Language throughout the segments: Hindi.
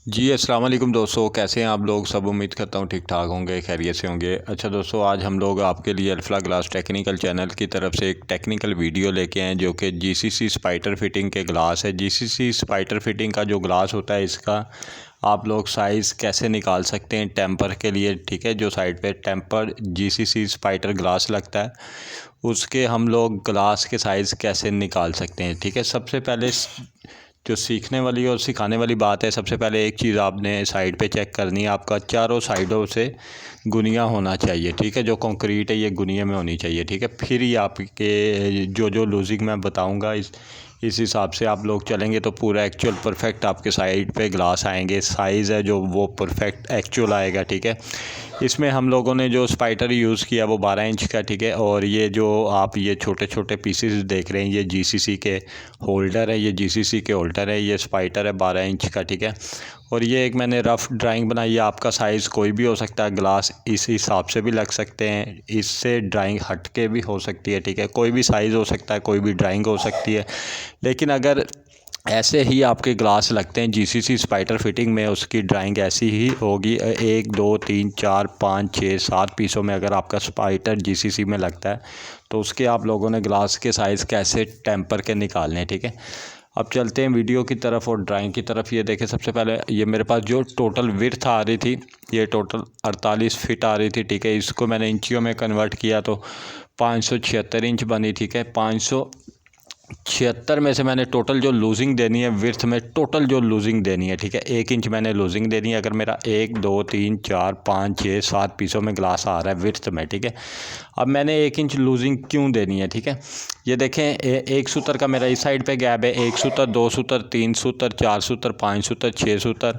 जी अस्सलाम वालेकुम दोस्तों, कैसे हैं आप लोग सब। उम्मीद करता हूँ ठीक ठाक होंगे, खैरियत से होंगे। अच्छा दोस्तों, आज हम लोग आपके लिए अल्फ़ा ग्लास टेक्निकल चैनल की तरफ से एक टेक्निकल वीडियो लेके आए जो कि जीसीसी स्पाइटर फिटिंग के ग्लास है। जीसीसी स्पाइटर फिटिंग का जो ग्लास होता है, इसका आप लोग साइज़ कैसे निकाल सकते हैं टेम्पर के लिए। ठीक है, जो साइड पे टेम्पर जीसीसी स्पाइटर ग्लास लगता है, उसके हम लोग ग्लास के साइज़ कैसे निकाल सकते हैं। ठीक है, सबसे पहले जो सीखने वाली और सिखाने वाली बात है, सबसे पहले एक चीज़ आपने साइड पे चेक करनी है, आपका चारों साइडों से गुनिया होना चाहिए। ठीक है, जो कंक्रीट है ये गुनिया में होनी चाहिए। ठीक है, फिर ही आपके जो लूजिंग मैं बताऊंगा इस हिसाब से आप लोग चलेंगे तो पूरा एक्चुअल परफेक्ट आपके साइड पे ग्लास आएंगे। साइज़ है जो वो परफेक्ट एक्चुअल आएगा। ठीक है, इसमें हम लोगों ने जो स्पाइटर यूज़ किया वो 12 इंच का। ठीक है, और ये जो आप ये छोटे छोटे पीसेस देख रहे हैं, ये जीसीसी के होल्डर है, ये जीसीसी के होल्डर है, ये स्पाइटर है 12 इंच का। ठीक है, और ये एक मैंने रफ़ ड्राइंग बनाई है। आपका साइज़ कोई भी हो सकता है, ग्लास इस हिसाब से भी लग सकते हैं, इससे ड्राइंग हट के भी हो सकती है। ठीक है, कोई भी साइज़ हो सकता है, कोई भी ड्राइंग हो सकती है। लेकिन अगर ऐसे ही आपके ग्लास लगते हैं जीसीसी स्पाइटर फिटिंग में, उसकी ड्राइंग ऐसी ही होगी। 1 2 3 4 5 6 7 पीसों में अगर आपका स्पाइटर जीसीसी में लगता है तो उसके आप लोगों ने ग्लास के साइज़ कैसे टेम्पर के निकालने हैं। ठीक है, अब चलते हैं वीडियो की तरफ और ड्राइंग की तरफ। ये देखें, सबसे पहले ये मेरे पास जो टोटल विड्थ आ रही थी, ये टोटल 48 फिट आ रही थी। ठीक है, इसको मैंने इंचियों में कन्वर्ट किया तो 576 इंच बनी। ठीक है, 576 में से मैंने टोटल जो लूजिंग देनी है विर्थ में, टोटल जो लूजिंग देनी है, ठीक है, 1 इंच मैंने लूजिंग देनी है। अगर मेरा 1 2 3 4 5 6 7 पीसों में ग्लास आ रहा है विर्थ में। ठीक है, अब मैंने 1 इंच लूजिंग क्यों देनी है। ठीक है, ये देखें, एक सूत्र का मेरा इस साइड पे गैप है, 1 सूत्र 2 सूत्र 3 सूत्र 4 सूत्र 5 सूत्र 6 सूत्र,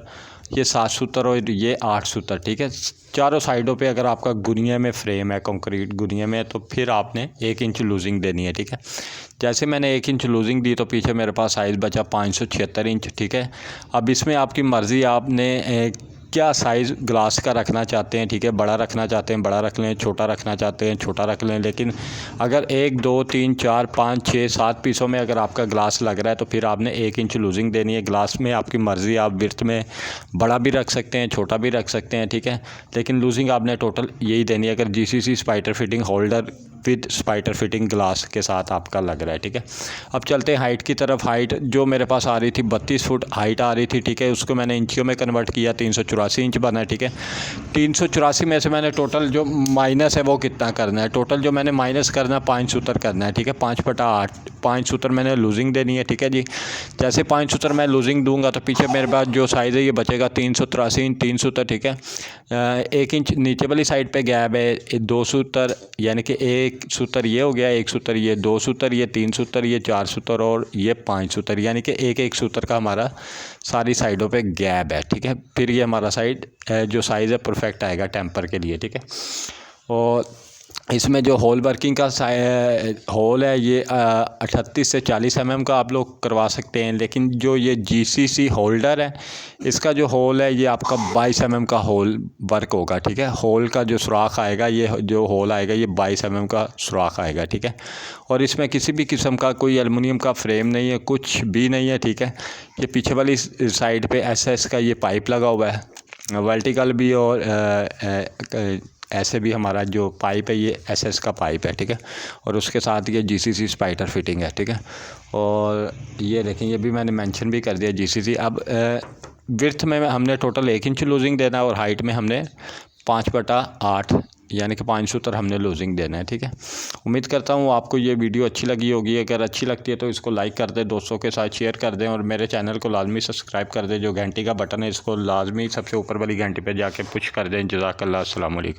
ये 7 सूत्र और ये 8 सूत्र। ठीक है, चारों साइडों पे अगर आपका गुनिया में फ्रेम है, कंक्रीट गुनिया में, तो फिर आपने 1 इंच लूजिंग देनी है। ठीक है, जैसे मैंने 1 इंच लूजिंग दी तो पीछे मेरे पास साइज़ बचा 576 इंच। ठीक है, अब इसमें आपकी मर्ज़ी, आपने क्या साइज़ ग्लास का रखना चाहते हैं। ठीक है, बड़ा रखना चाहते हैं बड़ा रख लें, छोटा रखना चाहते हैं छोटा रख लें। लेकिन अगर 1 2 3 4 5 6 7 पीसों में अगर आपका ग्लास लग रहा है तो फिर आपने 1 इंच लूजिंग देनी है। ग्लास में आपकी मर्ज़ी, आप विड्थ में बड़ा भी रख सकते हैं, छोटा भी रख सकते हैं। ठीक है, लेकिन लूजिंग आपने टोटल यही देनी है अगर GCC spider fitting holder with spider fitting glass के साथ आपका लग रहा है। ठीक है, अब चलते हैं हाइट की तरफ। हाइट जो मेरे पास आ रही थी 32 फुट हाइट आ रही थी। ठीक है, उसको मैंने इंचियों में कन्वर्ट किया, 384 इंच बना है। ठीक है, 384 में से मैंने टोटल जो माइनस है वो कितना करना है, टोटल जो मैंने माइनस करना है 5 सूत्र करना है। ठीक है, 5/8 5 सूत्र मैंने लूजिंग देनी है। ठीक है जी, जैसे 5 सूत्र मैं लूजिंग दूंगा तो पीछे मेरे पास जो साइज़ है ये बचेगा 383 इंच 3 सूत्र। ठीक है, 1 इंच नीचे वाली साइड पे गैप है, 2 सूत्र, यानी कि 1 सूत्र ये हो गया, 1 सूत्र ये, 2 सूत्र ये, 3 सूत्र ये, 4 सूत्र और ये 5 सूत्र, यानी कि एक सूत्र का हमारा सारी साइडों पे गैप है। ठीक है, फिर ये हमारा साइड जो साइज़ है परफेक्ट आएगा टेम्पर के लिए। ठीक है, और इसमें जो होल वर्किंग का होल है ये 38 से 40 mm का आप लोग करवा सकते हैं। लेकिन जो ये जीसीसी होल्डर है, इसका जो होल है ये आपका 22 mm का होल वर्क होगा। ठीक है, होल का जो सुराख आएगा, ये जो होल आएगा ये 22 mm का सुराख आएगा। ठीक है, और इसमें किसी भी किस्म का कोई एलुमिनियम का फ्रेम नहीं है, कुछ भी नहीं है। ठीक है, ये पीछे वाली साइड पे SS का ये पाइप लगा हुआ है, वर्टिकल भी और ऐसे भी हमारा जो पाइप है ये SS का पाइप है। ठीक है, और उसके साथ ये जीसीसी स्पाइटर फिटिंग है। ठीक है, और ये देखें, ये भी मैंने मेंशन भी कर दिया जीसीसी। अब विड्थ में हमने टोटल 1 इंच लूजिंग देना है और हाइट में हमने 5/8 यानी कि 5 सूत्र हमने लूजिंग देना है। ठीक है, उम्मीद करता हूँ आपको ये वीडियो अच्छी लगी होगी। अगर अच्छी लगती है तो इसको लाइक कर दें, दोस्तों के साथ शेयर कर दें और मेरे चैनल को लाजमी सब्सक्राइब कर दें। जो घंटी का बटन है इसको लाजमी सबसे ऊपर वाली घंटी पे जाके पुश कर दें। जज़ाकल्लाह, अस्सलाम वालेकुम।